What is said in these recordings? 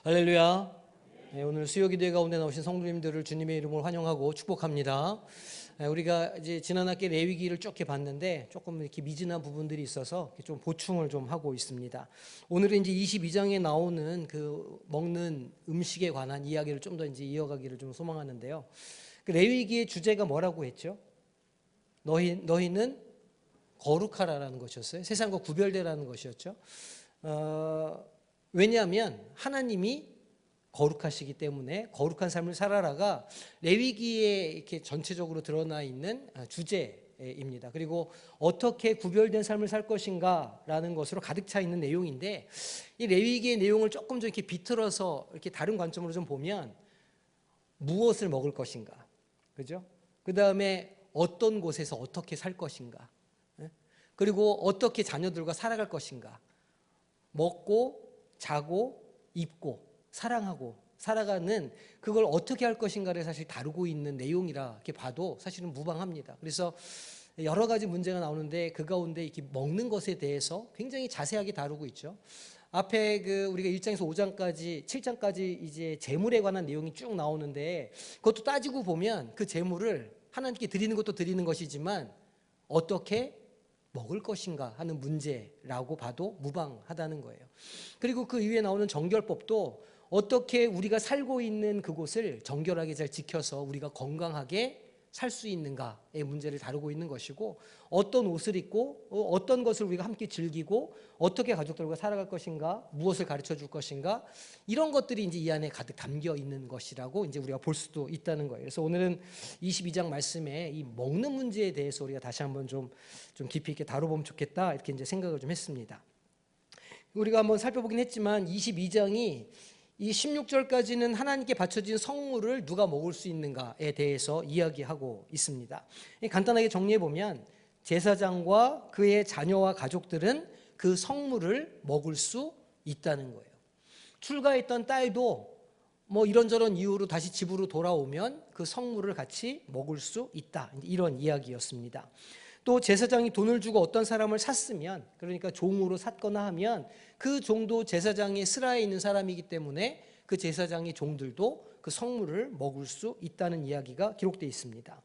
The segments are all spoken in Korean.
할렐루야. 네, 오늘 수요기도회 가운데 나오신 성도님들을 주님의 이름으로 환영하고 축복합니다. 우리가 이제 지난 학기 레위기를 쭉 봤는데 조금 이렇게 미진한 부분들이 있어서 좀 보충을 좀 하고 있습니다. 오늘은 이제 22장에 나오는 그 먹는 음식에 관한 이야기를 좀 더 이제 이어가기를 좀 소망하는데요. 그 레위기의 주제가 뭐라고 했죠? 너희는 거룩하라라는 것이었어요. 세상과 구별되라는 것이었죠. 왜냐하면 하나님이 거룩하시기 때문에 거룩한 삶을 살아라가 레위기에 이렇게 전체적으로 드러나 있는 주제입니다. 그리고 어떻게 구별된 삶을 살 것인가라는 것으로 가득 차 있는 내용인데, 이 레위기의 내용을 조금 더 이렇게 비틀어서 이렇게 다른 관점으로 좀 보면 무엇을 먹을 것인가, 그죠? 그 다음에 어떤 곳에서 어떻게 살 것인가, 그리고 어떻게 자녀들과 살아갈 것인가, 먹고 자고 입고 사랑하고 살아가는 그걸 어떻게 할 것인가를 사실 다루고 있는 내용이라 이렇게 봐도 사실은 무방합니다. 그래서 여러 가지 문제가 나오는데 그 가운데 이렇게 먹는 것에 대해서 굉장히 자세하게 다루고 있죠. 앞에 우리가 1장에서 5장까지 7장까지 이제 재물에 관한 내용이 쭉 나오는데, 그것도 따지고 보면 그 재물을 하나님께 드리는 것도 드리는 것이지만 어떻게 먹을 것인가 하는 문제라고 봐도 무방하다는 거예요. 그리고 그 이후에 나오는 정결법도 어떻게 우리가 살고 있는 그곳을 정결하게 잘 지켜서 우리가 건강하게 살 수 있는가의 문제를 다루고 있는 것이고, 어떤 옷을 입고 어떤 것을 우리가 함께 즐기고 어떻게 가족들과 살아갈 것인가, 무엇을 가르쳐 줄 것인가, 이런 것들이 이제 이 안에 가득 담겨 있는 것이라고 이제 우리가 볼 수도 있다는 거예요. 그래서 오늘은 22장 말씀에 이 먹는 문제에 대해서 우리가 다시 한번 좀 깊이 있게 다뤄보면 좋겠다, 이렇게 이제 생각을 좀 했습니다. 우리가 한번 살펴보긴 했지만 22장이 이 16절까지는 하나님께 바쳐진 성물을 누가 먹을 수 있는가에 대해서 이야기하고 있습니다. 간단하게 정리해보면 제사장과 그의 자녀와 가족들은 그 성물을 먹을 수 있다는 거예요. 출가했던 딸도 뭐 이런저런 이유로 다시 집으로 돌아오면 그 성물을 같이 먹을 수 있다, 이런 이야기였습니다. 또 제사장이 돈을 주고 어떤 사람을 샀으면, 그러니까 종으로 샀거나 하면 그 종도 제사장의 스라에 있는 사람이기 때문에 그 제사장의 종들도 그 성물을 먹을 수 있다는 이야기가 기록되어 있습니다.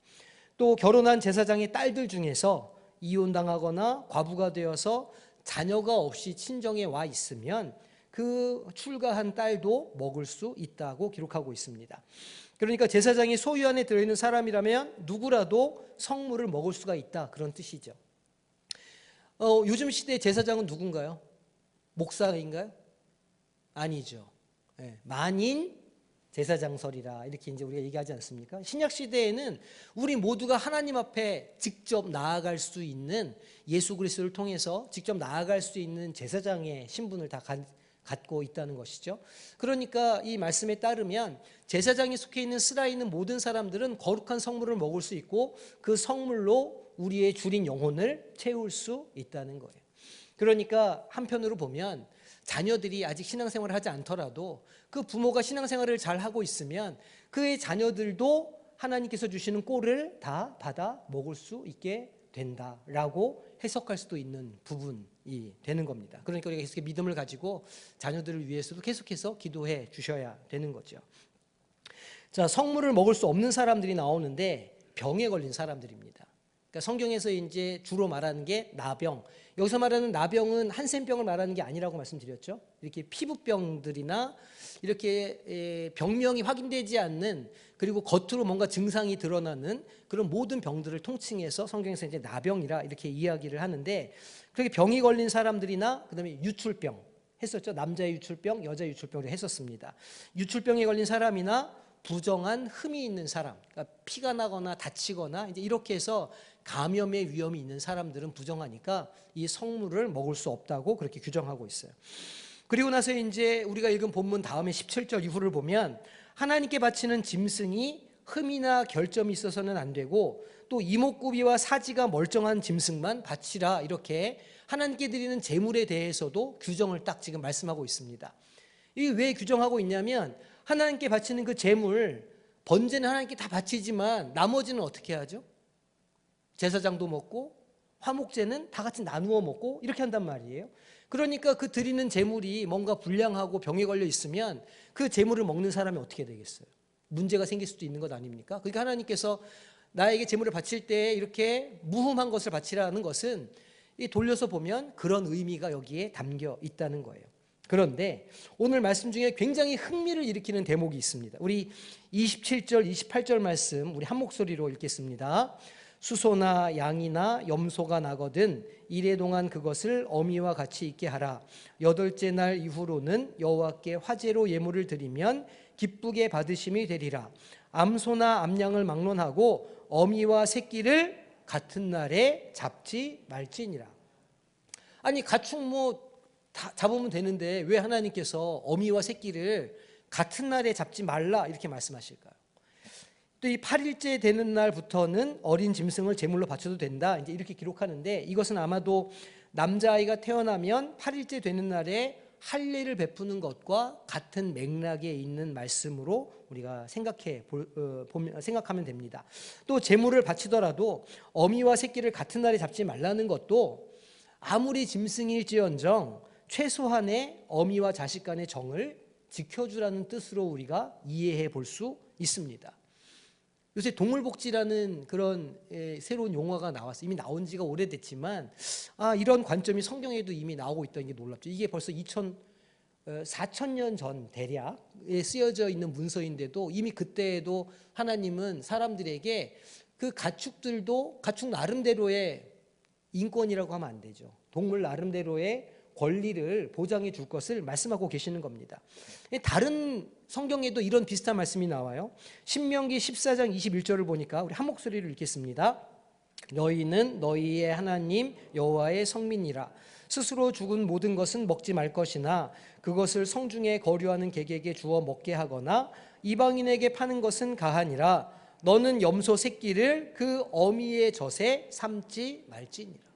또 결혼한 제사장의 딸들 중에서 이혼당하거나 과부가 되어서 자녀가 없이 친정에 와 있으면 그 출가한 딸도 먹을 수 있다고 기록하고 있습니다. 그러니까 제사장이 소유 안에 들어있는 사람이라면 누구라도 성물을 먹을 수가 있다, 그런 뜻이죠. 요즘 시대의 제사장은 누군가요? 목사인가요? 아니죠. 만인 제사장설이라 이렇게 이제 우리가 얘기하지 않습니까? 신약 시대에는 우리 모두가 하나님 앞에 직접 나아갈 수 있는, 예수 그리스도를 통해서 직접 나아갈 수 있는 제사장의 신분을 다 갖고 있다는 것이죠. 그러니까 이 말씀에 따르면 제사장이 속해 있는 스라에 있는 모든 사람들은 거룩한 성물을 먹을 수 있고 그 성물로 우리의 줄인 영혼을 채울 수 있다는 거예요. 그러니까 한편으로 보면 자녀들이 아직 신앙생활을 하지 않더라도 그 부모가 신앙생활을 잘 하고 있으면 그의 자녀들도 하나님께서 주시는 꼴을 다 받아 먹을 수 있게 된다라고 해석할 수도 있는 부분이 되는 겁니다. 그러니까 우리가 계속 믿음을 가지고 자녀들을 위해서도 계속해서 기도해 주셔야 되는 거죠. 자, 성물을 먹을 수 없는 사람들이 나오는데 병에 걸린 사람들입니다. 그러니까 성경에서 이제 주로 말하는 게 나병. 여기서 말하는 나병은 한센병을 말하는 게 아니라고 말씀드렸죠. 이렇게 피부병들이나 이렇게 병명이 확인되지 않는, 그리고 겉으로 뭔가 증상이 드러나는 그런 모든 병들을 통칭해서 성경에서 이제 나병이라 이렇게 이야기를 하는데, 그렇게 병이 걸린 사람들이나 그다음에 유출병 했었죠. 남자의 유출병, 여자의 유출병을 했었습니다. 유출병에 걸린 사람이나 부정한 흠이 있는 사람, 그러니까 피가 나거나 다치거나 이제 이렇게 해서 감염의 위험이 있는 사람들은 부정하니까 이 성물을 먹을 수 없다고 그렇게 규정하고 있어요. 그리고 나서 이제 우리가 읽은 본문 다음에 17절 이후를 보면 하나님께 바치는 짐승이 흠이나 결점이 있어서는 안 되고, 또 이목구비와 사지가 멀쩡한 짐승만 바치라, 이렇게 하나님께 드리는 제물에 대해서도 규정을 딱 지금 말씀하고 있습니다. 이게 왜 규정하고 있냐면 하나님께 바치는 그 제물, 번제는 하나님께 다 바치지만 나머지는 어떻게 하죠? 제사장도 먹고 화목제는 다 같이 나누어 먹고 이렇게 한단 말이에요. 그러니까 그 드리는 제물이 뭔가 불량하고 병에 걸려 있으면 그 제물을 먹는 사람이 어떻게 되겠어요? 문제가 생길 수도 있는 것 아닙니까? 그러니까 하나님께서 나에게 제물을 바칠 때 이렇게 무흠한 것을 바치라는 것은 이 돌려서 보면 그런 의미가 여기에 담겨 있다는 거예요. 그런데 오늘 말씀 중에 굉장히 흥미를 일으키는 대목이 있습니다. 우리 27절, 28절 말씀 우리 한 목소리로 읽겠습니다. 수소나 양이나 염소가 나거든 이래 동안 그것을 어미와 같이 있게 하라. 여덟째 날 이후로는 여호와께 화제로 예물을 드리면 기쁘게 받으심이 되리라. 암소나 암양을 막론하고 어미와 새끼를 같은 날에 잡지 말지니라. 아니 가축 다 잡으면 되는데 왜 하나님께서 어미와 새끼를 같은 날에 잡지 말라 이렇게 말씀하실까요? 또 이 8일째 되는 날부터는 어린 짐승을 제물로 바쳐도 된다 이제 이렇게 기록하는데, 이것은 아마도 남자아이가 태어나면 8일째 되는 날에 할례를 베푸는 것과 같은 맥락에 있는 말씀으로 우리가 생각하면 됩니다. 또 제물을 바치더라도 어미와 새끼를 같은 날에 잡지 말라는 것도 아무리 짐승일지언정 최소한의 어미와 자식 간의 정을 지켜주라는 뜻으로 우리가 이해해 볼 수 있습니다. 요새 동물복지라는 그런 새로운 용어가 나왔어요. 이미 나온 지가 오래됐지만 이런 관점이 성경에도 이미 나오고 있다는 게 놀랍죠. 이게 벌써 4,000년 전 대략에 쓰여져 있는 문서인데도 이미 그때에도 하나님은 사람들에게 그 가축들도 가축 나름대로의 인권이라고 하면 안 되죠. 동물 나름대로의 권리를 보장해 줄 것을 말씀하고 계시는 겁니다. 다른 성경에도 이런 비슷한 말씀이 나와요. 신명기 14장 21절을 보니까 우리 한 목소리를 읽겠습니다. 너희는 너희의 하나님 여호와의 성민이라. 스스로 죽은 모든 것은 먹지 말 것이나 그것을 성중에 거류하는 객에게 주어 먹게 하거나 이방인에게 파는 것은 가하니라. 너는 염소 새끼를 그 어미의 젖에 삼지 말지니라.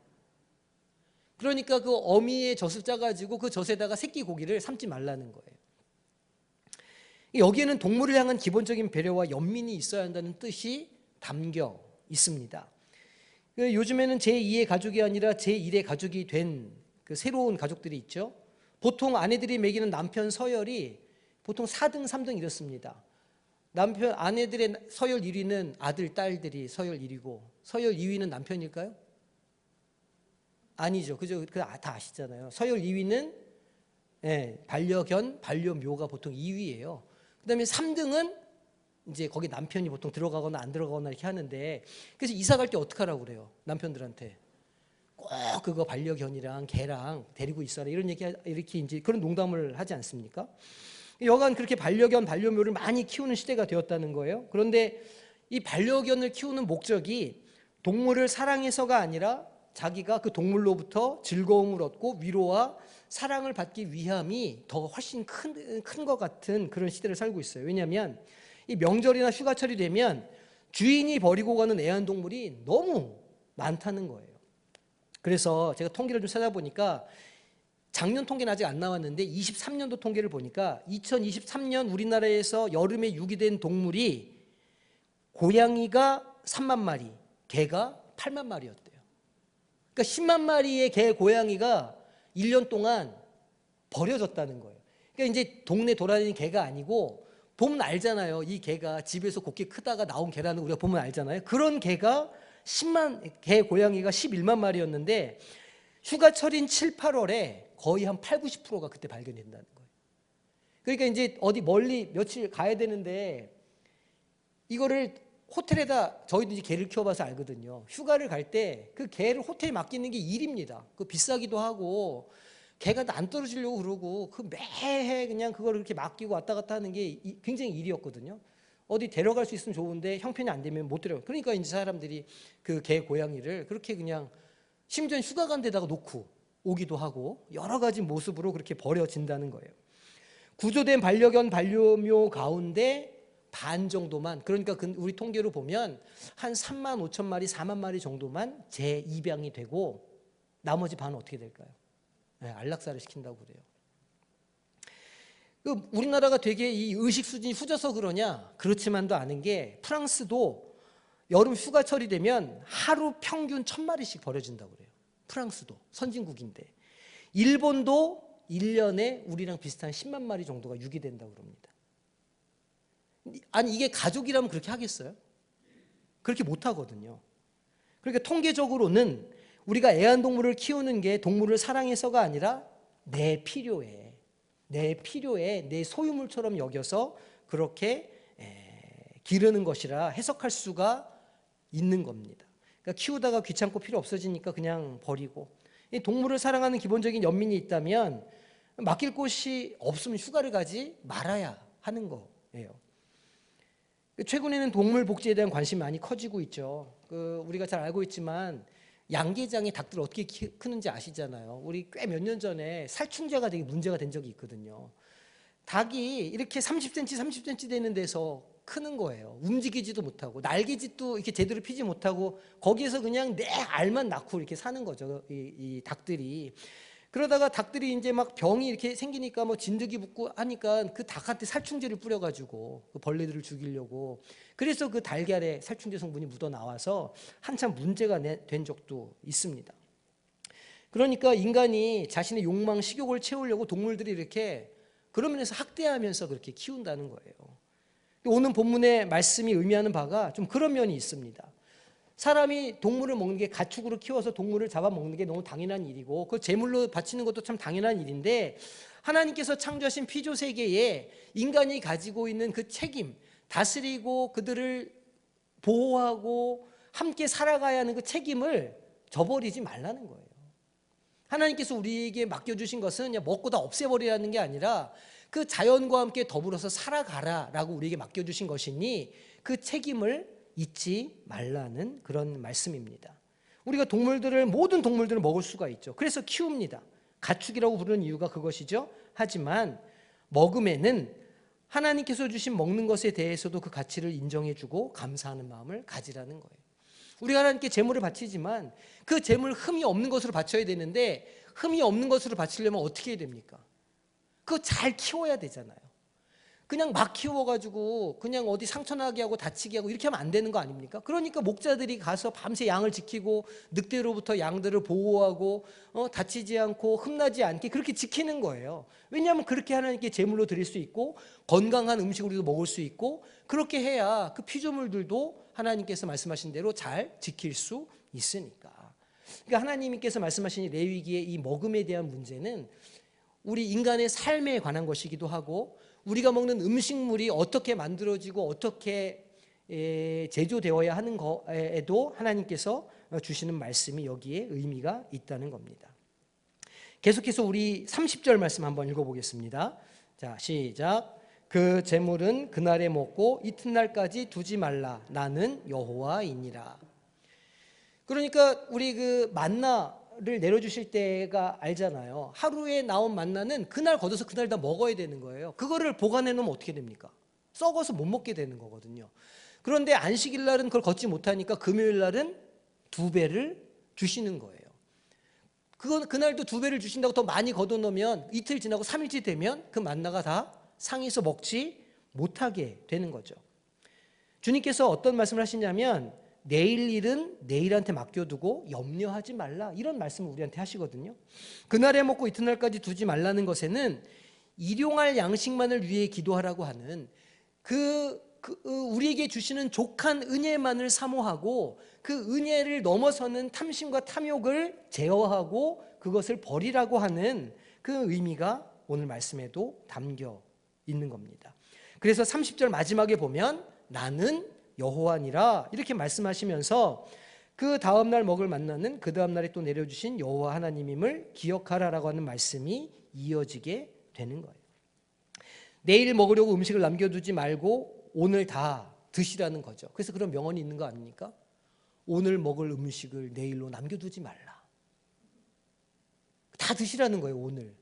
그러니까 그 어미의 젖을 짜가지고 그 젖에다가 새끼 고기를 삼지 말라는 거예요. 여기에는 동물을 향한 기본적인 배려와 연민이 있어야 한다는 뜻이 담겨 있습니다. 요즘에는 제2의 가족이 아니라 제1의 가족이 된 그 새로운 가족들이 있죠. 보통 아내들이 먹이는 남편 서열이 보통 4등, 3등 이렇습니다. 아내들의 서열 1위는 아들, 딸들이 서열 1위고 서열 2위는 남편일까요? 아니죠. 그죠? 다 아시잖아요. 서열 2위는 반려견, 반려묘가 보통 2위예요. 그다음에 3등은 이제 거기 남편이 보통 들어가거나 안 들어가거나 이렇게 하는데, 그래서 이사 갈 때 어떻게 하라고 그래요? 남편들한테 꼭 그거 반려견이랑 개랑 데리고 있어라 이렇게 이제 그런 농담을 하지 않습니까? 여간 그렇게 반려견, 반려묘를 많이 키우는 시대가 되었다는 거예요. 그런데 이 반려견을 키우는 목적이 동물을 사랑해서가 아니라 자기가 그 동물로부터 즐거움을 얻고 위로와 사랑을 받기 위함이 더 훨씬 큰 것 같은 그런 시대를 살고 있어요. 왜냐하면 이 명절이나 휴가철이 되면 주인이 버리고 가는 애완동물이 너무 많다는 거예요. 그래서 제가 통계를 좀 찾아보니까 작년 통계는 아직 안 나왔는데 23년도 통계를 보니까 2023년 우리나라에서 여름에 유기된 동물이 고양이가 3만 마리, 개가 8만 마리였대요. 그러니까 10만 마리의 개, 고양이가 1년 동안 버려졌다는 거예요. 그러니까 이제 동네 돌아다니는 개가 아니고, 보면 알잖아요. 이 개가 집에서 곱게 크다가 나온 개라는 우리가 보면 알잖아요. 그런 개가 개, 고양이가 11만 마리였는데 휴가철인 7, 8월에 거의 한 8, 90%가 그때 발견이 된다는 거예요. 그러니까 이제 어디 멀리 며칠 가야 되는데 이거를 호텔에다, 저희도 이제 개를 키워봐서 알거든요. 휴가를 갈 때 그 개를 호텔에 맡기는 게 일입니다. 그 비싸기도 하고 개가 안 떨어지려고 그러고 그 매해 그냥 그걸 이렇게 맡기고 왔다 갔다 하는 게 굉장히 일이었거든요. 어디 데려갈 수 있으면 좋은데 형편이 안 되면 못 데려가. 그러니까 이제 사람들이 그 개, 고양이를 그렇게 그냥 심지어 휴가 간 데다가 놓고 오기도 하고 여러 가지 모습으로 그렇게 버려진다는 거예요. 구조된 반려견, 반려묘 가운데 반 정도만, 그러니까 우리 통계로 보면 한 3만 5천 마리, 4만 마리 정도만 재입양이 되고 나머지 반은 어떻게 될까요? 안락사를 시킨다고 그래요. 우리나라가 되게 이 의식 수준이 후져서 그러냐? 그렇지만도 않은 게, 프랑스도 여름 휴가철이 되면 하루 평균 1,000마리씩 버려진다고 그래요. 프랑스도 선진국인데 일본도 1년에 우리랑 비슷한 10만 마리 정도가 유기된다고 그럽니다. 아니 이게 가족이라면 그렇게 하겠어요? 그렇게 못하거든요. 그러니까 통계적으로는 우리가 애완동물을 키우는 게 동물을 사랑해서가 아니라 내 필요에 내 소유물처럼 여겨서 그렇게 기르는 것이라 해석할 수가 있는 겁니다. 그러니까 키우다가 귀찮고 필요 없어지니까 그냥 버리고, 이 동물을 사랑하는 기본적인 연민이 있다면 맡길 곳이 없으면 휴가를 가지 말아야 하는 거예요. 최근에는 동물 복지에 대한 관심이 많이 커지고 있죠. 우리가 잘 알고 있지만 양계장에 닭들 어떻게 크는지 아시잖아요. 우리 꽤 몇 년 전에 살충제가 되게 문제가 된 적이 있거든요. 닭이 이렇게 30cm 되는 데서 크는 거예요. 움직이지도 못하고 날개짓도 이렇게 제대로 피지 못하고 거기에서 그냥 내 알만 낳고 이렇게 사는 거죠. 이 닭들이. 그러다가 닭들이 이제 막 병이 이렇게 생기니까 뭐 진드기 붙고 하니까 그 닭한테 살충제를 뿌려가지고 그 벌레들을 죽이려고, 그래서 그 달걀에 살충제 성분이 묻어 나와서 한참 문제가 된 적도 있습니다. 그러니까 인간이 자신의 욕망, 식욕을 채우려고 동물들이 이렇게 그런 면에서 학대하면서 그렇게 키운다는 거예요. 오늘 본문의 말씀이 의미하는 바가 좀 그런 면이 있습니다. 사람이 동물을 먹는 게, 가축으로 키워서 동물을 잡아먹는 게 너무 당연한 일이고 그 제물로 바치는 것도 참 당연한 일인데, 하나님께서 창조하신 피조 세계에 인간이 가지고 있는 그 책임, 다스리고 그들을 보호하고 함께 살아가야 하는 그 책임을 저버리지 말라는 거예요. 하나님께서 우리에게 맡겨주신 것은 그냥 먹고 다 없애버리라는 게 아니라 그 자연과 함께 더불어서 살아가라라고 우리에게 맡겨주신 것이니 그 책임을 잊지 말라는 그런 말씀입니다. 우리가 모든 동물들을 먹을 수가 있죠. 그래서 키웁니다. 가축이라고 부르는 이유가 그것이죠. 하지만 먹음에는 하나님께서 주신 먹는 것에 대해서도 그 가치를 인정해주고 감사하는 마음을 가지라는 거예요. 우리가 하나님께 제물을 바치지만 그 제물 흠이 없는 것으로 바쳐야 되는데, 흠이 없는 것으로 바치려면 어떻게 해야 됩니까? 그거 잘 키워야 되잖아요. 그냥 막 키워가지고 그냥 어디 상처나게 하고 다치게 하고 이렇게 하면 안 되는 거 아닙니까? 그러니까 목자들이 가서 밤새 양을 지키고 늑대로부터 양들을 보호하고 다치지 않고 흠나지 않게 그렇게 지키는 거예요. 왜냐하면 그렇게 하나님께 제물로 드릴 수 있고 건강한 음식을 우리도 먹을 수 있고, 그렇게 해야 그 피조물들도 하나님께서 말씀하신 대로 잘 지킬 수 있으니까. 그러니까 하나님께서 말씀하신 레위기의 이 먹음에 대한 문제는 우리 인간의 삶에 관한 것이기도 하고, 우리가 먹는 음식물이 어떻게 만들어지고 어떻게 제조되어야 하는 거에도 하나님께서 주시는 말씀이 여기에 의미가 있다는 겁니다. 계속해서 우리 30절 말씀 한번 읽어보겠습니다. 자, 시작. 그 제물은 그날에 먹고 이튿날까지 두지 말라. 나는 여호와이니라. 그러니까 우리 그 만나를 내려주실 때가 알잖아요. 하루에 나온 만나는 그날 걷어서 그날 다 먹어야 되는 거예요. 그거를 보관해 놓으면 어떻게 됩니까? 썩어서 못 먹게 되는 거거든요. 그런데 안식일 날은 그걸 걷지 못하니까 금요일 날은 2배를 주시는 거예요. 그날도 2배를 주신다고 더 많이 걷어 놓으면 이틀 지나고 3일째 되면 그 만나가 다 상해서 먹지 못하게 되는 거죠. 주님께서 어떤 말씀을 하시냐면 내일 일은 내일한테 맡겨두고 염려하지 말라, 이런 말씀을 우리한테 하시거든요. 그날에 먹고 이튿날까지 두지 말라는 것에는 일용할 양식만을 위해 기도하라고 하는 우리에게 주시는 족한 은혜만을 사모하고 그 은혜를 넘어서는 탐심과 탐욕을 제어하고 그것을 버리라고 하는 그 의미가 오늘 말씀에도 담겨 있는 겁니다. 그래서 30절 마지막에 보면 나는 여호와니라 이렇게 말씀하시면서 그 다음날 먹을 만나는 그 다음날에 또 내려주신 여호와 하나님임을 기억하라라고 하는 말씀이 이어지게 되는 거예요. 내일 먹으려고 음식을 남겨두지 말고 오늘 다 드시라는 거죠. 그래서 그런 명언이 있는 거 아닙니까? 오늘 먹을 음식을 내일로 남겨두지 말라. 다 드시라는 거예요, 오늘.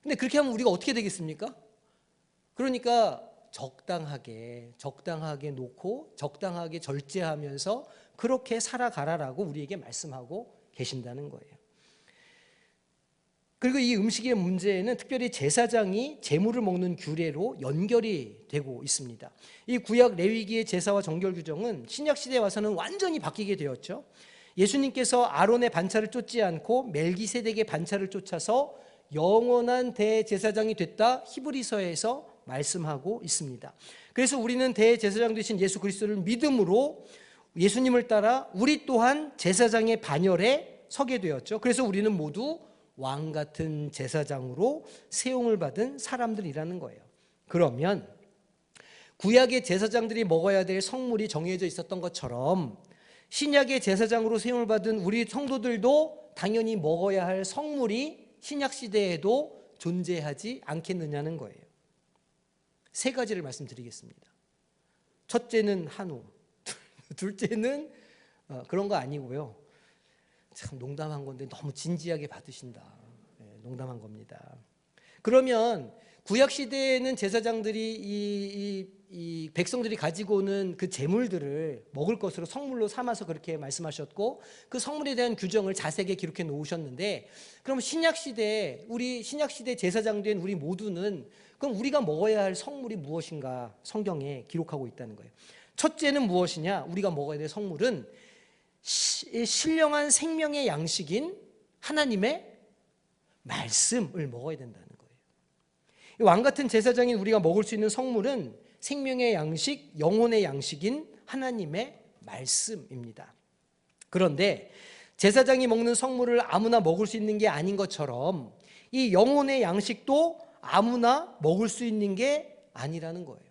근데 그렇게 하면 우리가 어떻게 되겠습니까? 그러니까 적당하게 놓고 적당하게 절제하면서 그렇게 살아가라라고 우리에게 말씀하고 계신다는 거예요. 그리고 이 음식의 문제는 특별히 제사장이 제물을 먹는 규례로 연결이 되고 있습니다. 이 구약 레위기의 제사와 정결 규정은 신약 시대에 와서는 완전히 바뀌게 되었죠. 예수님께서 아론의 반차를 쫓지 않고 멜기세덱의 반차를 쫓아서 영원한 대제사장이 됐다 히브리서에서 말씀하고 있습니다. 그래서 우리는 대제사장 되신 예수 그리스도를 믿음으로 예수님을 따라 우리 또한 제사장의 반열에 서게 되었죠. 그래서 우리는 모두 왕 같은 제사장으로 세움을 받은 사람들이라는 거예요. 그러면 구약의 제사장들이 먹어야 될 성물이 정해져 있었던 것처럼 신약의 제사장으로 세움을 받은 우리 성도들도 당연히 먹어야 할 성물이 신약 시대에도 존재하지 않겠느냐는 거예요. 세 가지를 말씀드리겠습니다. 첫째는 한우, 둘째는 그런 거 아니고요. 참 농담한 건데 너무 진지하게 받으신다. 농담한 겁니다. 그러면 구약 시대에는 제사장들이 이 백성들이 가지고 오는 그 제물들을 먹을 것으로 성물로 삼아서 그렇게 말씀하셨고 그 성물에 대한 규정을 자세하게 기록해 놓으셨는데, 그럼 신약 시대 우리 신약 시대 제사장 된 우리 모두는 그럼 우리가 먹어야 할 성물이 무엇인가 성경에 기록하고 있다는 거예요. 첫째는 무엇이냐? 우리가 먹어야 될 성물은 신령한 생명의 양식인 하나님의 말씀을 먹어야 된다는 거예요. 왕 같은 제사장인 우리가 먹을 수 있는 성물은 생명의 양식, 영혼의 양식인 하나님의 말씀입니다. 그런데 제사장이 먹는 성물을 아무나 먹을 수 있는 게 아닌 것처럼 이 영혼의 양식도 아무나 먹을 수 있는 게 아니라는 거예요.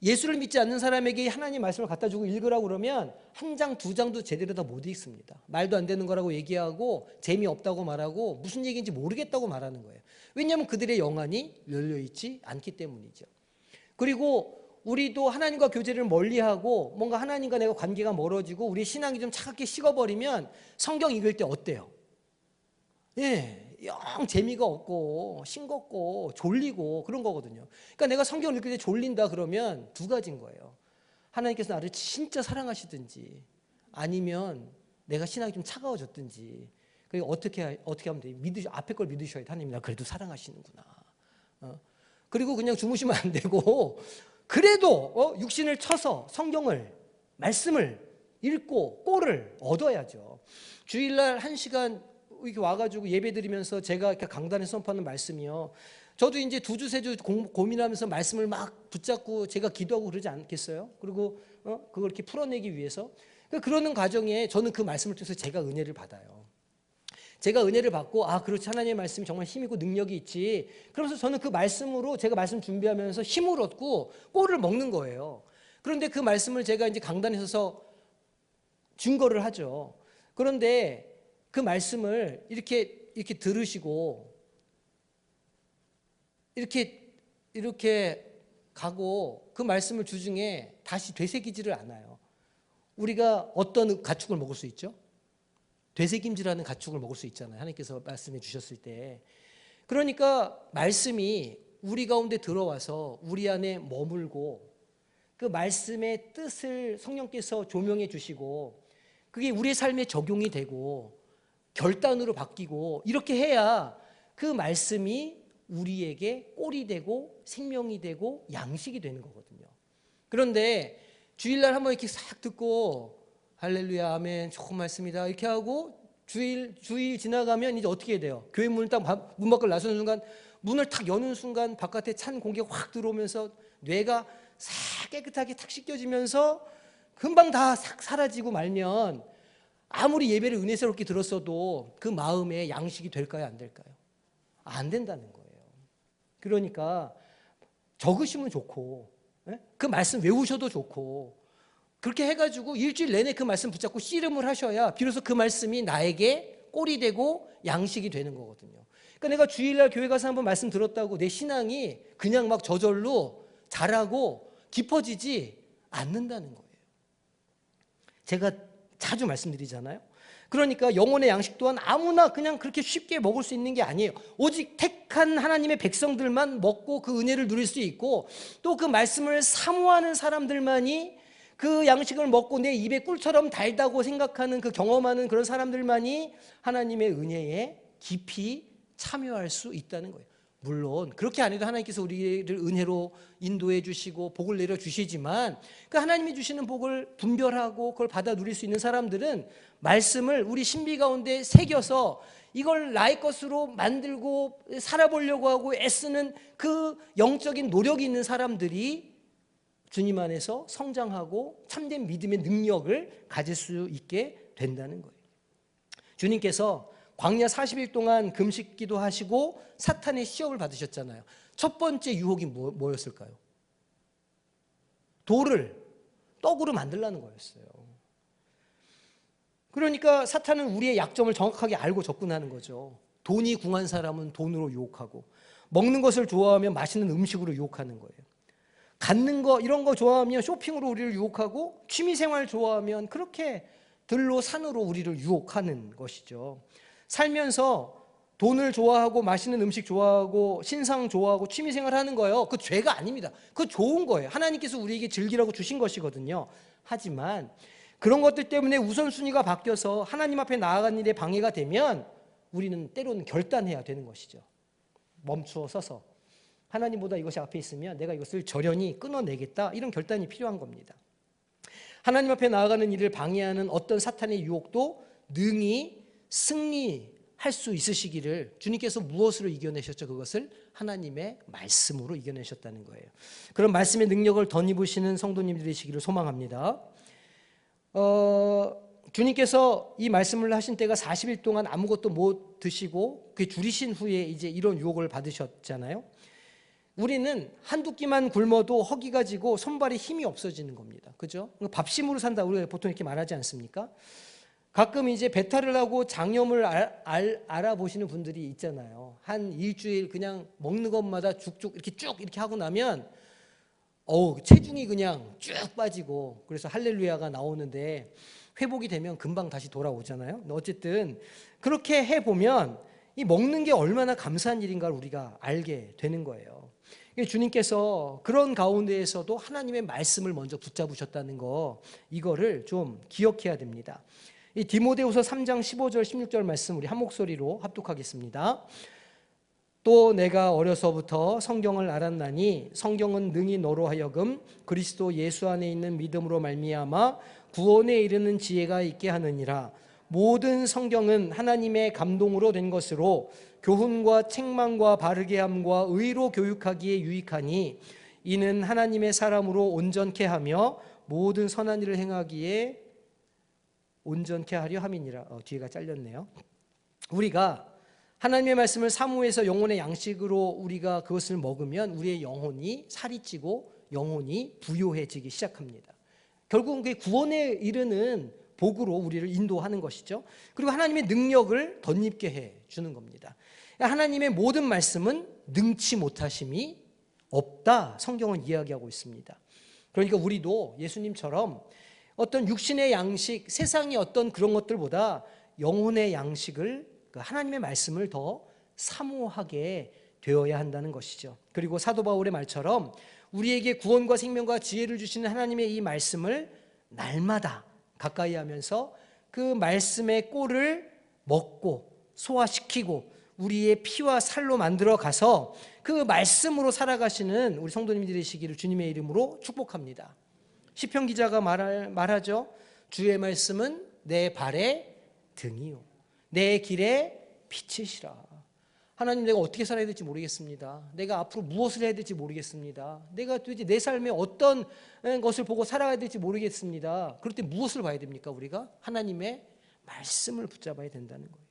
예수를 믿지 않는 사람에게 하나님 말씀을 갖다 주고 읽으라고 그러면 한 장, 두 장도 제대로 다 못 읽습니다. 말도 안 되는 거라고 얘기하고 재미없다고 말하고 무슨 얘기인지 모르겠다고 말하는 거예요. 왜냐하면 그들의 영안이 열려있지 않기 때문이죠. 그리고 우리도 하나님과 교제를 멀리하고 뭔가 하나님과 내가 관계가 멀어지고 우리 신앙이 좀 차갑게 식어버리면 성경 읽을 때 어때요? 영 재미가 없고 싱겁고 졸리고 그런 거거든요. 그러니까 내가 성경을 읽을 때 졸린다 그러면 두 가지인 거예요. 하나님께서 나를 진짜 사랑하시든지 아니면 내가 신앙이 좀 차가워졌든지. 그리고 어떻게 하면 돼요? 앞에 걸 믿으셔야 돼. 하나님 나 그래도 사랑하시는구나. 그리고 그냥 주무시면 안 되고 그래도 육신을 쳐서 성경을 말씀을 읽고 꼴을 얻어야죠. 주일날 1시간 이렇게 와가지고 예배 드리면서 제가 이렇게 강단에 선포하는 말씀이요. 저도 이제 2주, 3주 고민하면서 말씀을 막 붙잡고 제가 기도하고 그러지 않겠어요? 그리고 그걸 이렇게 풀어내기 위해서. 그러는 과정에 저는 그 말씀을 통해서 제가 은혜를 받아요. 제가 은혜를 받고 그렇지 하나님의 말씀이 정말 힘이고 능력이 있지. 그러면서 저는 그 말씀으로 제가 말씀 준비하면서 힘을 얻고 꼴을 먹는 거예요. 그런데 그 말씀을 제가 이제 강단에 서서 증거를 하죠. 그런데 그 말씀을 이렇게 들으시고 이렇게 가고 그 말씀을 주중에 다시 되새기지를 않아요. 우리가 어떤 가축을 먹을 수 있죠? 되새김질하는 가축을 먹을 수 있잖아요. 하나님께서 말씀해 주셨을 때. 그러니까 말씀이 우리 가운데 들어와서 우리 안에 머물고 그 말씀의 뜻을 성령께서 조명해 주시고 그게 우리의 삶에 적용이 되고 결단으로 바뀌고 이렇게 해야 그 말씀이 우리에게 꼴이 되고 생명이 되고 양식이 되는 거거든요. 그런데 주일날 한번 이렇게 싹 듣고 할렐루야 아멘 좋은 말씀이다 이렇게 하고 주일 지나가면 이제 어떻게 해야 돼요? 교회 문을 딱 문 밖을 나서는 순간 문을 탁 여는 순간 바깥에 찬 공기가 확 들어오면서 뇌가 싹 깨끗하게 탁 씻겨지면서 금방 다 싹 사라지고 말면 아무리 예배를 은혜스럽게 들었어도 그 마음에 양식이 될까요? 안 될까요? 안 된다는 거예요. 그러니까 적으시면 좋고 그 말씀 외우셔도 좋고 그렇게 해가지고 일주일 내내 그 말씀 붙잡고 씨름을 하셔야 비로소 그 말씀이 나에게 꼴이 되고 양식이 되는 거거든요. 그러니까 내가 주일날 교회 가서 한번 말씀 들었다고 내 신앙이 그냥 막 저절로 자라고 깊어지지 않는다는 거예요. 제가 자주 말씀드리잖아요. 그러니까 영혼의 양식 또한 아무나 그냥 그렇게 쉽게 먹을 수 있는 게 아니에요. 오직 택한 하나님의 백성들만 먹고 그 은혜를 누릴 수 있고 또 그 말씀을 사모하는 사람들만이 그 양식을 먹고 내 입에 꿀처럼 달다고 생각하는 그 경험하는 그런 사람들만이 하나님의 은혜에 깊이 참여할 수 있다는 거예요. 물론 그렇게 안 해도 하나님께서 우리를 은혜로 인도해 주시고 복을 내려 주시지만 그 하나님이 주시는 복을 분별하고 그걸 받아 누릴 수 있는 사람들은 말씀을 우리 신비 가운데 새겨서 이걸 나의 것으로 만들고 살아보려고 하고 애쓰는 그 영적인 노력이 있는 사람들이 주님 안에서 성장하고 참된 믿음의 능력을 가질 수 있게 된다는 거예요. 주님께서 광야 40일 동안 금식기도 하시고 사탄의 시험을 받으셨잖아요. 첫 번째 유혹이 뭐였을까요? 돌을 떡으로 만들라는 거였어요. 그러니까 사탄은 우리의 약점을 정확하게 알고 접근하는 거죠. 돈이 궁한 사람은 돈으로 유혹하고, 먹는 것을 좋아하면 맛있는 음식으로 유혹하는 거예요. 갖는 거 이런 거 좋아하면 쇼핑으로 우리를 유혹하고, 취미생활 좋아하면 그렇게 들로 산으로 우리를 유혹하는 것이죠. 살면서 돈을 좋아하고 맛있는 음식 좋아하고 신상 좋아하고 취미생활 하는 거예요. 그 죄가 아닙니다. 그 좋은 거예요. 하나님께서 우리에게 즐기라고 주신 것이거든요. 하지만 그런 것들 때문에 우선순위가 바뀌어서 하나님 앞에 나아가는 일에 방해가 되면 우리는 때로는 결단해야 되는 것이죠. 멈추어 서서 하나님보다 이것이 앞에 있으면 내가 이것을 절연히 끊어내겠다, 이런 결단이 필요한 겁니다. 하나님 앞에 나아가는 일을 방해하는 어떤 사탄의 유혹도 능히 승리할 수 있으시기를, 주님께서 무엇으로 이겨내셨죠? 그것을 하나님의 말씀으로 이겨내셨다는 거예요. 그런 말씀의 능력을 덧입으시는 성도님들이 되시기를 소망합니다. 주님께서 이 말씀을 하신 때가 40일 동안 아무것도 못 드시고 그 줄이신 후에 이제 이런 유혹을 받으셨잖아요. 우리는 한두 끼만 굶어도 허기가 지고 손발에 힘이 없어지는 겁니다. 그죠? 밥심으로 산다, 우리가 보통 이렇게 말하지 않습니까? 가끔 이제 배탈을 하고 장염을 알아보시는 분들이 있잖아요. 한 일주일 그냥 먹는 것마다 죽쭉 이렇게 쭉 이렇게 하고 나면 체중이 그냥 쭉 빠지고, 그래서 할렐루야가 나오는데 회복이 되면 금방 다시 돌아오잖아요. 어쨌든 그렇게 해보면 이 먹는 게 얼마나 감사한 일인가를 우리가 알게 되는 거예요. 주님께서 그런 가운데에서도 하나님의 말씀을 먼저 붙잡으셨다는 거, 이거를 좀 기억해야 됩니다. 이 디모데후서 3장 15절 16절 말씀 우리 한 목소리로 합독하겠습니다. 또 내가 어려서부터 성경을 알았나니 성경은 능히 너로 하여금 그리스도 예수 안에 있는 믿음으로 말미암아 구원에 이르는 지혜가 있게 하느니라. 모든 성경은 하나님의 감동으로 된 것으로 교훈과 책망과 바르게 함과 의로 교육하기에 유익하니 이는 하나님의 사람으로 온전케 하며 모든 선한 일을 행하기에 온전케 하려 함이니라. 뒤에가 잘렸네요. 우리가 하나님의 말씀을 사모해서 영혼의 양식으로 우리가 그것을 먹으면 우리의 영혼이 살이 찌고 영혼이 부요해지기 시작합니다. 결국은 그게 구원에 이르는 복으로 우리를 인도하는 것이죠. 그리고 하나님의 능력을 덧입게 해주는 겁니다. 하나님의 모든 말씀은 능치 못하심이 없다, 성경은 이야기하고 있습니다. 그러니까 우리도 예수님처럼 어떤 육신의 양식, 세상의 어떤 그런 것들보다 영혼의 양식을, 하나님의 말씀을 더 사모하게 되어야 한다는 것이죠. 그리고 사도 바울의 말처럼 우리에게 구원과 생명과 지혜를 주시는 하나님의 이 말씀을 날마다 가까이 하면서 그 말씀의 꼴을 먹고 소화시키고 우리의 피와 살로 만들어 가서 그 말씀으로 살아가시는 우리 성도님들이 되시기를 주님의 이름으로 축복합니다. 시편 기자가 말하죠. 주의 말씀은 내 발의 등이요 내 길의 빛이시라. 하나님, 내가 어떻게 살아야 될지 모르겠습니다. 내가 앞으로 무엇을 해야 될지 모르겠습니다. 내가 도대체 내 삶에 어떤 것을 보고 살아가야 될지 모르겠습니다. 그럴 때 무엇을 봐야 됩니까? 우리가 하나님의 말씀을 붙잡아야 된다는 거예요.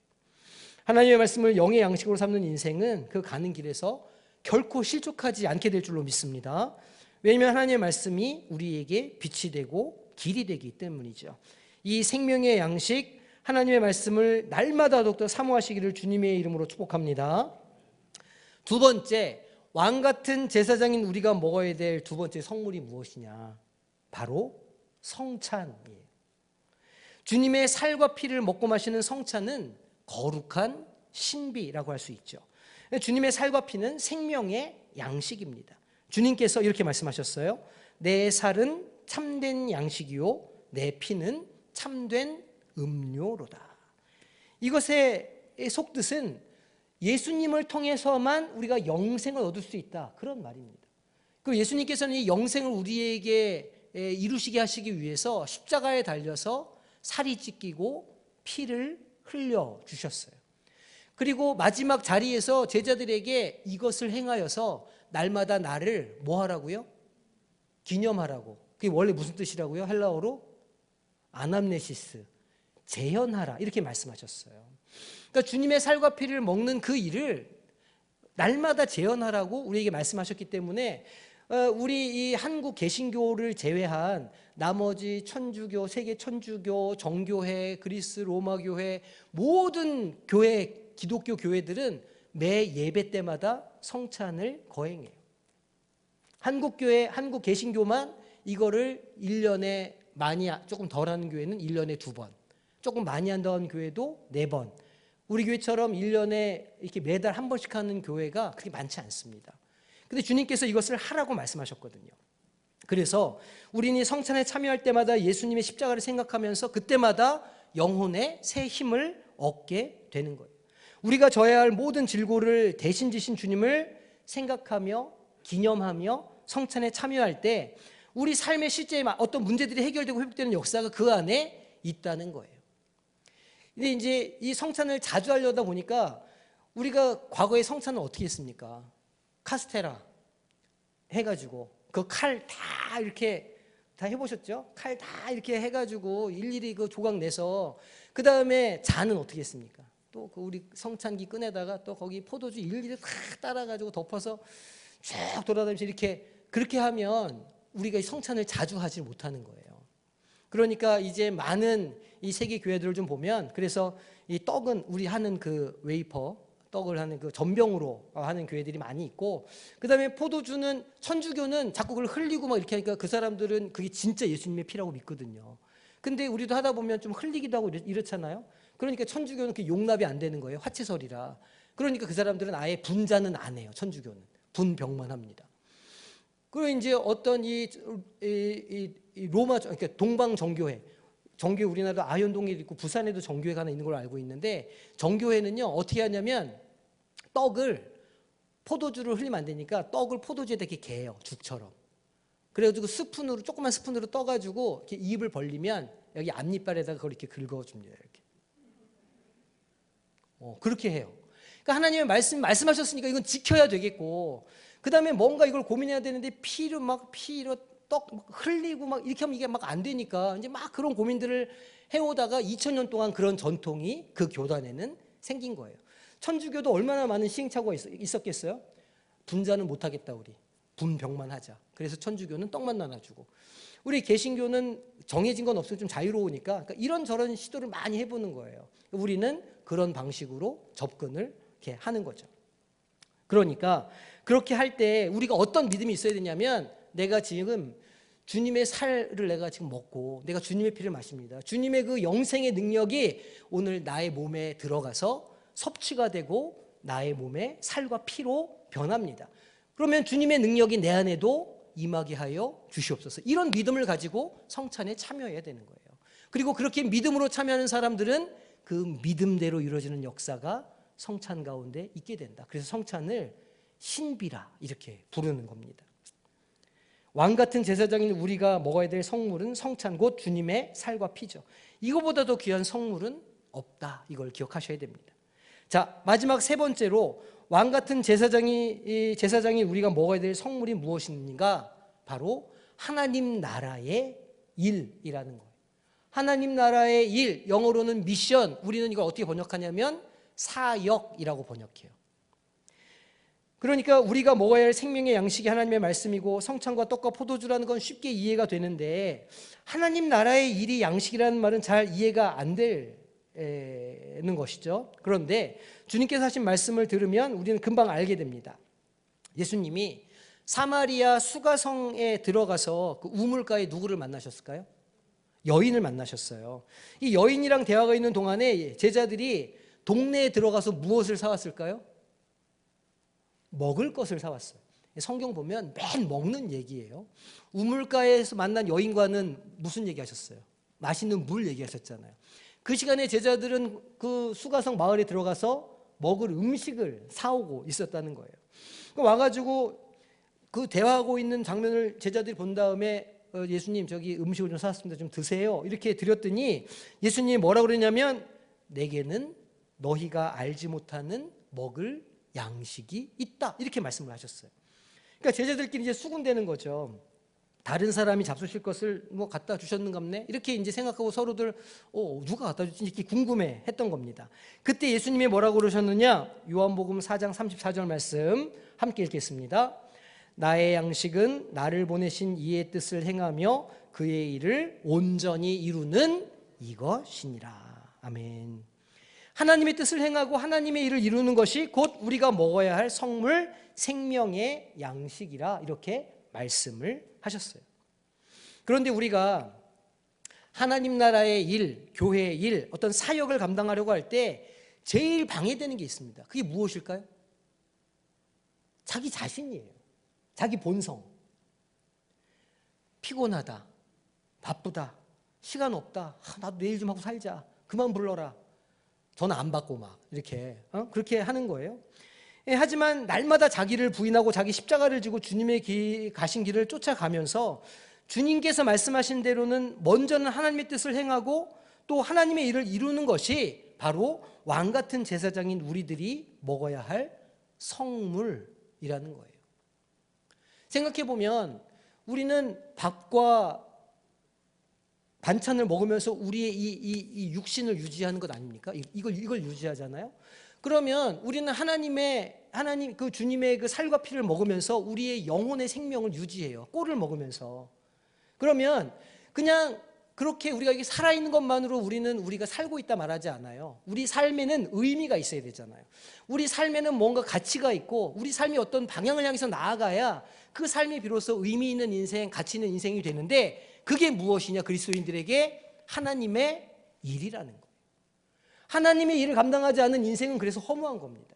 하나님의 말씀을 영의 양식으로 삼는 인생은 그 가는 길에서 결코 실족하지 않게 될 줄로 믿습니다. 왜냐하면 하나님의 말씀이 우리에게 빛이 되고 길이 되기 때문이죠. 이 생명의 양식, 하나님의 말씀을 날마다 더욱더 사모하시기를 주님의 이름으로 축복합니다. 두 번째, 왕 같은 제사장인 우리가 먹어야 될 두 번째 성물이 무엇이냐? 바로 성찬이에요. 주님의 살과 피를 먹고 마시는 성찬은 거룩한 신비라고 할 수 있죠. 주님의 살과 피는 생명의 양식입니다. 주님께서 이렇게 말씀하셨어요. 내 살은 참된 양식이요 내 피는 참된 음료로다. 이것의 속뜻은 예수님을 통해서만 우리가 영생을 얻을 수 있다, 그런 말입니다. 그리고 예수님께서는 이 영생을 우리에게 이루시게 하시기 위해서 십자가에 달려서 살이 찢기고 피를 흘려 주셨어요. 그리고 마지막 자리에서 제자들에게 이것을 행하여서 날마다 나를 뭐 하라고요? 기념하라고. 그게 원래 무슨 뜻이라고요? 헬라어로 아남네시스, 재현하라 이렇게 말씀하셨어요. 그러니까 주님의 살과 피를 먹는 그 일을 날마다 재현하라고 우리에게 말씀하셨기 때문에 우리 이 한국 개신교를 제외한 나머지 천주교, 세계 천주교, 정교회, 그리스 로마 교회 모든 교회, 기독교 교회들은 매 예배 때마다 성찬을 거행해요. 한국 교회, 한국 개신교만 이거를 1년에 많이 조금 덜하는 교회는 1년에 2번, 조금 많이 한다는 교회도 4번. 우리 교회처럼 1년에 이렇게 매달 한 번씩 하는 교회가 그렇게 많지 않습니다. 근데 주님께서 이것을 하라고 말씀하셨거든요. 그래서 우리는 성찬에 참여할 때마다 예수님의 십자가를 생각하면서 그때마다 영혼에 새 힘을 얻게 되는 거예요. 우리가 져야 할 모든 질고를 대신 지신 주님을 생각하며 기념하며 성찬에 참여할 때 우리 삶의 실제 어떤 문제들이 해결되고 회복되는 역사가 그 안에 있다는 거예요. 근데 이제 이 성찬을 자주 하려다 보니까 우리가 과거에 성찬을 어떻게 했습니까? 카스테라 해가지고 그 칼 다 이렇게 다 해보셨죠? 칼 다 이렇게 해가지고 일일이 그 조각 내서 그 다음에 잔은 어떻게 했습니까? 또 그 우리 성찬기 끈에다가 또 거기 포도주 일일이 다 따라가지고 덮어서 쭉 돌아다니면서 이렇게 그렇게 하면 우리가 이 성찬을 자주 하지 못하는 거예요. 그러니까 이제 많은 이 세계 교회들을 좀 보면 그래서 이 떡은 우리 하는 그 웨이퍼 떡을 하는 그 전병으로 하는 교회들이 많이 있고 그다음에 포도주는 천주교는 자꾸 그걸 흘리고 막 이렇게 하니까 그 사람들은 그게 진짜 예수님의 피라고 믿거든요. 근데 우리도 하다 보면 좀 흘리기도 하고 이렇잖아요. 그러니까 천주교는 그 용납이 안 되는 거예요. 화채설이라. 그러니까 그 사람들은 아예 분자는 안 해요. 천주교는 분병만 합니다. 그리고 이제 어떤 이 로마 그러니까 동방 정교회 정교회 우리나라도 아현동에 있고 부산에도 정교회가 하나 있는 걸로 알고 있는데 정교회는요 어떻게 하냐면 떡을 포도주를 흘리면 안 되니까 떡을 포도주에다 이렇게 개요 죽처럼. 그래가지고 스푼으로 조그만 스푼으로 떠가지고 이렇게 입을 벌리면 여기 앞니빨에다가 그걸 이렇게 긁어줍니다. 이렇게. 그렇게 해요. 그러니까 하나님의 말씀하셨으니까 이건 지켜야 되겠고 그 다음에 뭔가 이걸 고민해야 되는데 피로 떡 막 흘리고 막 이렇게 하면 이게 막 안 되니까 이제 막 그런 고민들을 해오다가 2000년 동안 그런 전통이 그 교단에는 생긴 거예요. 천주교도 얼마나 많은 시행착오가 있었겠어요? 분자는 못하겠다 우리. 분병만 하자. 그래서 천주교는 떡만 나눠주고 우리 개신교는 정해진 건 없어요. 좀 자유로우니까 그러니까 이런저런 시도를 많이 해보는 거예요. 우리는 그런 방식으로 접근을 이렇게 하는 거죠. 그러니까 그렇게 할 때 우리가 어떤 믿음이 있어야 되냐면 내가 지금 주님의 살을 내가 지금 먹고 내가 주님의 피를 마십니다. 주님의 그 영생의 능력이 오늘 나의 몸에 들어가서 섭취가 되고 나의 몸에 살과 피로 변합니다. 그러면 주님의 능력이 내 안에도 임하게 하여 주시옵소서. 이런 믿음을 가지고 성찬에 참여해야 되는 거예요. 그리고 그렇게 믿음으로 참여하는 사람들은 그 믿음대로 이루어지는 역사가 성찬 가운데 있게 된다. 그래서 성찬을 신비라 이렇게 부르는 겁니다. 왕 같은 제사장인 우리가 먹어야 될 성물은 성찬 곧 주님의 살과 피죠. 이거보다도 귀한 성물은 없다. 이걸 기억하셔야 됩니다. 자, 마지막 세 번째로 왕 같은 제사장이 우리가 먹어야 될 성물이 무엇인가? 바로 하나님 나라의 일이라는 거예요. 하나님 나라의 일, 영어로는 미션. 우리는 이걸 어떻게 번역하냐면 사역이라고 번역해요. 그러니까 우리가 먹어야 할 생명의 양식이 하나님의 말씀이고 성찬과 떡과 포도주라는 건 쉽게 이해가 되는데 하나님 나라의 일이 양식이라는 말은 잘 이해가 안 되는 것이죠. 그런데 주님께서 하신 말씀을 들으면 우리는 금방 알게 됩니다. 예수님이 사마리아 수가성에 들어가서 그 우물가에 누구를 만나셨을까요? 여인을 만나셨어요. 이 여인이랑 대화가 있는 동안에 제자들이 동네에 들어가서 무엇을 사왔을까요? 먹을 것을 사왔어요. 성경 보면 맨 먹는 얘기예요. 우물가에서 만난 여인과는 무슨 얘기하셨어요? 맛있는 물 얘기하셨잖아요. 그 시간에 제자들은 그 수가성 마을에 들어가서 먹을 음식을 사오고 있었다는 거예요. 와가지고 그 대화하고 있는 장면을 제자들이 본 다음에 예수님 저기 음식을 좀 사왔습니다. 좀 드세요. 이렇게 드렸더니 예수님이 뭐라고 그러냐면 내게는 너희가 알지 못하는 먹을 양식이 있다. 이렇게 말씀을 하셨어요. 그러니까 제자들끼리 이제 수군대는 거죠. 다른 사람이 잡수실 것을 뭐 갖다 주셨는갑네? 이렇게 이제 생각하고 서로들 누가 갖다 줬지? 이렇게 궁금해 했던 겁니다. 그때 예수님이 뭐라고 그러셨느냐? 요한복음 4장 34절 말씀 함께 읽겠습니다. 나의 양식은 나를 보내신 이의 뜻을 행하며 그의 일을 온전히 이루는 이것이니라. 아멘. 하나님의 뜻을 행하고 하나님의 일을 이루는 것이 곧 우리가 먹어야 할 성물 생명의 양식이라 이렇게 말씀을 하셨어요. 그런데 우리가 하나님 나라의 일, 교회의 일, 어떤 사역을 감당하려고 할 때 제일 방해되는 게 있습니다. 그게 무엇일까요? 자기 자신이에요. 자기 본성. 피곤하다, 바쁘다, 시간 없다, 나도 내일 좀 하고 살자, 그만 불러라, 전화 안 받고 막 이렇게 그렇게 하는 거예요. 하지만 날마다 자기를 부인하고 자기 십자가를 지고 주님의 가신 길을 쫓아가면서 주님께서 말씀하신 대로는 먼저는 하나님의 뜻을 행하고 또 하나님의 일을 이루는 것이 바로 왕같은 제사장인 우리들이 먹어야 할 성물이라는 거예요. 생각해보면 우리는 밥과 반찬을 먹으면서 우리의 이 육신을 유지하는 것 아닙니까? 이걸 유지하잖아요. 그러면 우리는 하나님 그 주님의 그 살과 피를 먹으면서 우리의 영혼의 생명을 유지해요. 꼴을 먹으면서. 그러면 그냥 그렇게 우리가 이게 살아있는 것만으로 우리가 살고 있다 말하지 않아요. 우리 삶에는 의미가 있어야 되잖아요. 우리 삶에는 뭔가 가치가 있고 우리 삶이 어떤 방향을 향해서 나아가야 그 삶이 비로소 의미 있는 인생, 가치 있는 인생이 되는데 그게 무엇이냐? 그리스도인들에게 하나님의 일이라는 거예요. 하나님의 일을 감당하지 않은 인생은 그래서 허무한 겁니다.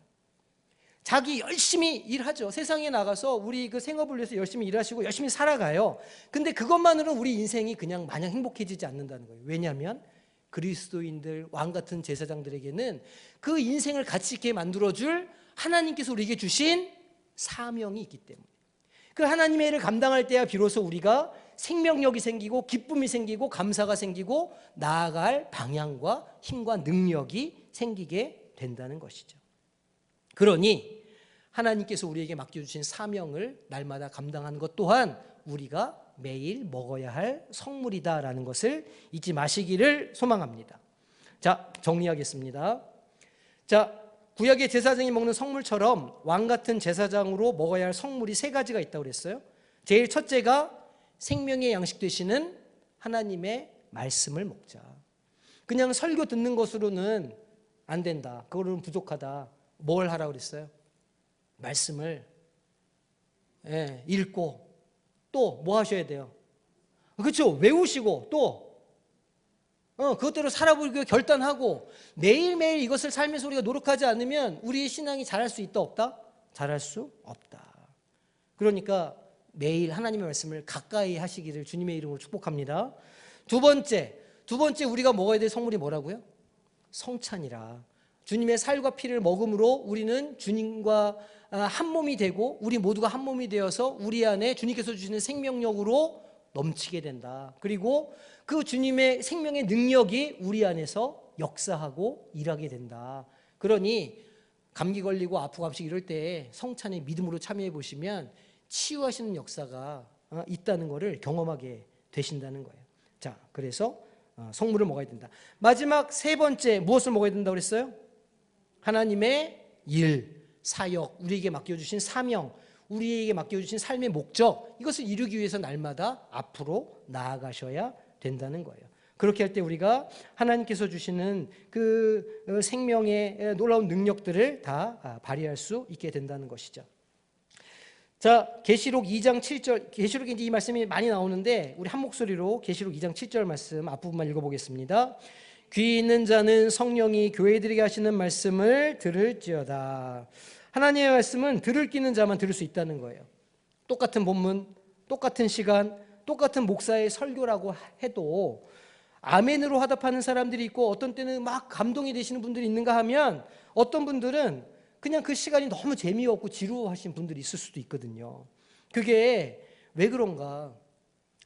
자기 열심히 일하죠. 세상에 나가서 우리 그 생업을 위해서 열심히 일하시고 열심히 살아가요. 근데 그것만으로는 우리 인생이 그냥 마냥 행복해지지 않는다는 거예요. 왜냐하면 그리스도인들, 왕같은 제사장들에게는 그 인생을 가치 있게 만들어줄 하나님께서 우리에게 주신 사명이 있기 때문에 그 하나님의 일을 감당할 때야 비로소 우리가 생명력이 생기고 기쁨이 생기고 감사가 생기고 나아갈 방향과 힘과 능력이 생기게 된다는 것이죠. 그러니 하나님께서 우리에게 맡겨주신 사명을 날마다 감당하는 것 또한 우리가 매일 먹어야 할 성물이다라는 것을 잊지 마시기를 소망합니다. 자, 정리하겠습니다. 자, 구약의 제사장이 먹는 성물처럼 왕같은 제사장으로 먹어야 할 성물이 세 가지가 있다고 그랬어요. 제일 첫째가 생명의 양식 되시는 하나님의 말씀을 먹자. 그냥 설교 듣는 것으로는 안 된다. 그거는 부족하다. 뭘 하라고 그랬어요? 말씀을 읽고 또 뭐 하셔야 돼요? 그렇죠. 외우시고 또 그것대로 살아보기로 결단하고 매일매일 이것을 삶에서 우리가 노력하지 않으면 우리의 신앙이 자랄 수 있다 없다? 자랄 수 없다. 그러니까 매일 하나님의 말씀을 가까이 하시기를 주님의 이름으로 축복합니다. 두 번째 우리가 먹어야 될 성물이 뭐라고요? 성찬이라. 주님의 살과 피를 먹음으로 우리는 주님과 한 몸이 되고 우리 모두가 한 몸이 되어서 우리 안에 주님께서 주시는 생명력으로 넘치게 된다. 그리고 그 주님의 생명의 능력이 우리 안에서 역사하고 일하게 된다. 그러니 감기 걸리고 아프고 아프시고 이럴 때 성찬에 믿음으로 참여해 보시면 치유하시는 역사가 있다는 것을 경험하게 되신다는 거예요. 자, 그래서 성물을 먹어야 된다. 마지막 세 번째 무엇을 먹어야 된다고 그랬어요? 하나님의 일, 사역, 우리에게 맡겨주신 사명, 우리에게 맡겨주신 삶의 목적, 이것을 이루기 위해서 날마다 앞으로 나아가셔야 된다는 거예요. 그렇게 할 때 우리가 하나님께서 주시는 그 생명의 놀라운 능력들을 다 발휘할 수 있게 된다는 것이죠. 자, 계시록 2장 7절, 계시록에 이제 이 말씀이 많이 나오는데 우리 한 목소리로 계시록 2장 7절 말씀 앞부분만 읽어보겠습니다. 귀 있는 자는 성령이 교회들에게 하시는 말씀을 들을지어다. 하나님의 말씀은 들을 끼 있는 자만 들을 수 있다는 거예요. 똑같은 본문, 똑같은 시간, 똑같은 목사의 설교라고 해도 아멘으로 화답하는 사람들이 있고 어떤 때는 막 감동이 되시는 분들이 있는가 하면 어떤 분들은 그냥 그 시간이 너무 재미없고 지루하신 분들이 있을 수도 있거든요. 그게 왜 그런가?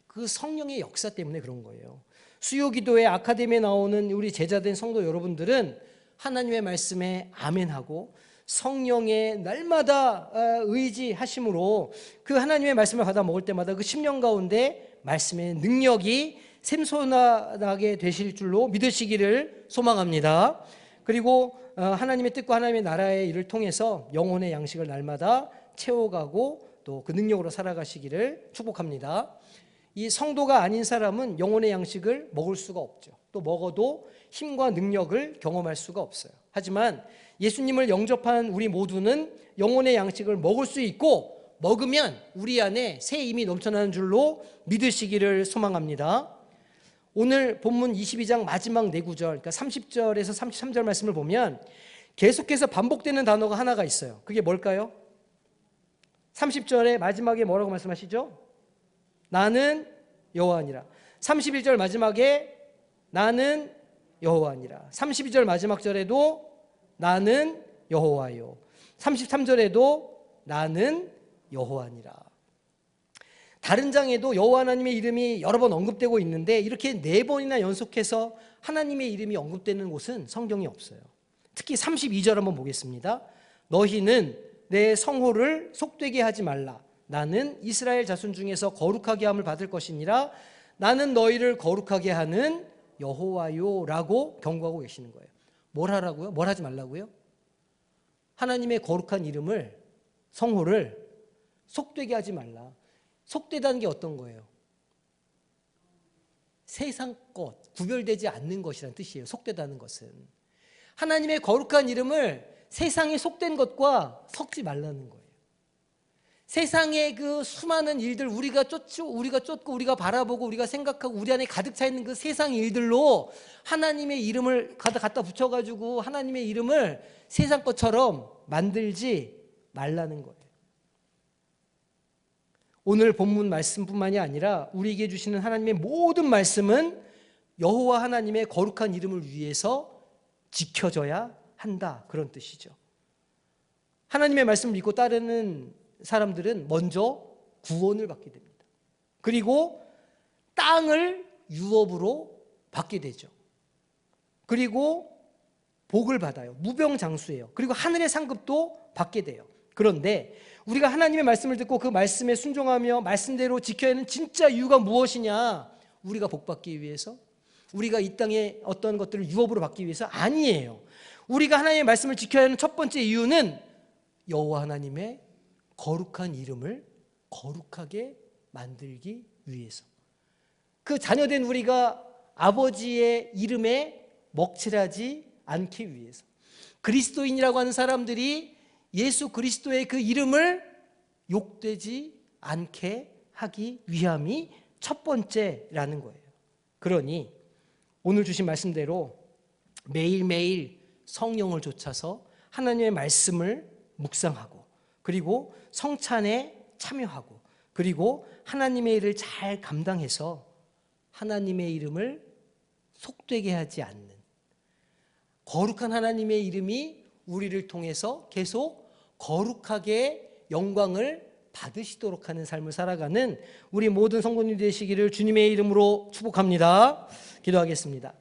그 성령의 역사 때문에 그런 거예요. 수요기도회 아카데미에 나오는 우리 제자된 성도 여러분들은 하나님의 말씀에 아멘하고 성령의 날마다 의지하심으로 그 하나님의 말씀을 받아 먹을 때마다 그 심령 가운데 말씀의 능력이 샘솟아나게 되실 줄로 믿으시기를 소망합니다. 그리고 하나님의 뜻과 하나님의 나라의 일을 통해서 영혼의 양식을 날마다 채워가고 또 그 능력으로 살아가시기를 축복합니다. 이 성도가 아닌 사람은 영혼의 양식을 먹을 수가 없죠. 또 먹어도 힘과 능력을 경험할 수가 없어요. 하지만 예수님을 영접한 우리 모두는 영혼의 양식을 먹을 수 있고 먹으면 우리 안에 새 힘이 넘쳐나는 줄로 믿으시기를 소망합니다. 오늘 본문 22장 마지막 4구절, 그러니까 30절에서 33절 말씀을 보면 계속해서 반복되는 단어가 하나가 있어요. 그게 뭘까요? 30절의 마지막에 뭐라고 말씀하시죠? 나는 여호와니라. 31절 마지막에 나는 여호와니라. 32절 마지막 절에도 나는 여호와요. 33절에도 나는 여호와니라. 다른 장에도 여호와 하나님의 이름이 여러 번 언급되고 있는데 이렇게 4번이나 연속해서 하나님의 이름이 언급되는 곳은 성경이 없어요. 특히 32절 한번 보겠습니다. 너희는 내 성호를 속되게 하지 말라. 나는 이스라엘 자손 중에서 거룩하게 함을 받을 것이니라. 나는 너희를 거룩하게 하는 여호와요 라고 경고하고 계시는 거예요. 뭘 하라고요? 뭘 하지 말라고요? 하나님의 거룩한 이름을, 성호를 속되게 하지 말라. 속되다는 게 어떤 거예요? 세상 것, 구별되지 않는 것이라는 뜻이에요. 속되다는 것은 하나님의 거룩한 이름을 세상에 속된 것과 섞지 말라는 거예요. 세상의 그 수많은 일들, 우리가 쫓고 우리가 바라보고 우리가 생각하고 우리 안에 가득 차 있는 그 세상 일들로 하나님의 이름을 갖다 붙여가지고 하나님의 이름을 세상 것처럼 만들지 말라는 거예요. 오늘 본문 말씀뿐만이 아니라 우리에게 주시는 하나님의 모든 말씀은 여호와 하나님의 거룩한 이름을 위해서 지켜져야 한다, 그런 뜻이죠. 하나님의 말씀을 믿고 따르는 사람들은 먼저 구원을 받게 됩니다. 그리고 땅을 유업으로 받게 되죠. 그리고 복을 받아요. 무병장수예요. 그리고 하늘의 상급도 받게 돼요. 그런데 우리가 하나님의 말씀을 듣고 그 말씀에 순종하며 말씀대로 지켜야 하는 진짜 이유가 무엇이냐? 우리가 복받기 위해서? 우리가 이 땅에 어떤 것들을 유업으로 받기 위해서? 아니에요. 우리가 하나님의 말씀을 지켜야 하는 첫 번째 이유는 여호와 하나님의 거룩한 이름을 거룩하게 만들기 위해서, 그 자녀된 우리가 아버지의 이름에 먹칠하지 않기 위해서, 그리스도인이라고 하는 사람들이 예수 그리스도의 그 이름을 욕되지 않게 하기 위함이 첫 번째라는 거예요. 그러니 오늘 주신 말씀대로 매일매일 성령을 좇아서 하나님의 말씀을 묵상하고 그리고 성찬에 참여하고 그리고 하나님의 일을 잘 감당해서 하나님의 이름을 속되게 하지 않는 거룩한 하나님의 이름이 우리를 통해서 계속 거룩하게 영광을 받으시도록 하는 삶을 살아가는 우리 모든 성도님 되시기를 주님의 이름으로 축복합니다. 기도하겠습니다.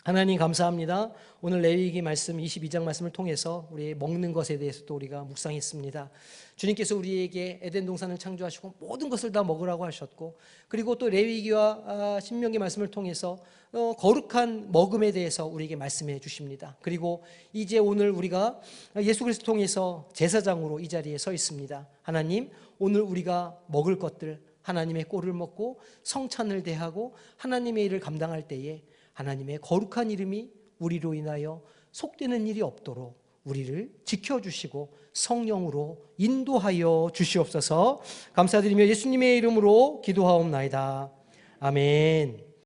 하나님 감사합니다. 오늘 레위기 말씀 22장 말씀을 통해서 우리 먹는 것에 대해서 또 우리가 묵상했습니다. 주님께서 우리에게 에덴 동산을 창조하시고 모든 것을 다 먹으라고 하셨고, 그리고 또 레위기와 신명기 말씀을 통해서 거룩한 먹음에 대해서 우리에게 말씀해 주십니다. 그리고 이제 오늘 우리가 예수 그리스도 통해서 제사장으로 이 자리에 서 있습니다. 하나님, 오늘 우리가 먹을 것들 하나님의 꼴을 먹고 성찬을 대하고 하나님의 일을 감당할 때에 하나님의 거룩한 이름이 우리로 인하여 속되는 일이 없도록 우리를 지켜주시고 성령으로 인도하여 주시옵소서. 감사드리며 예수님의 이름으로 기도하옵나이다. 아멘.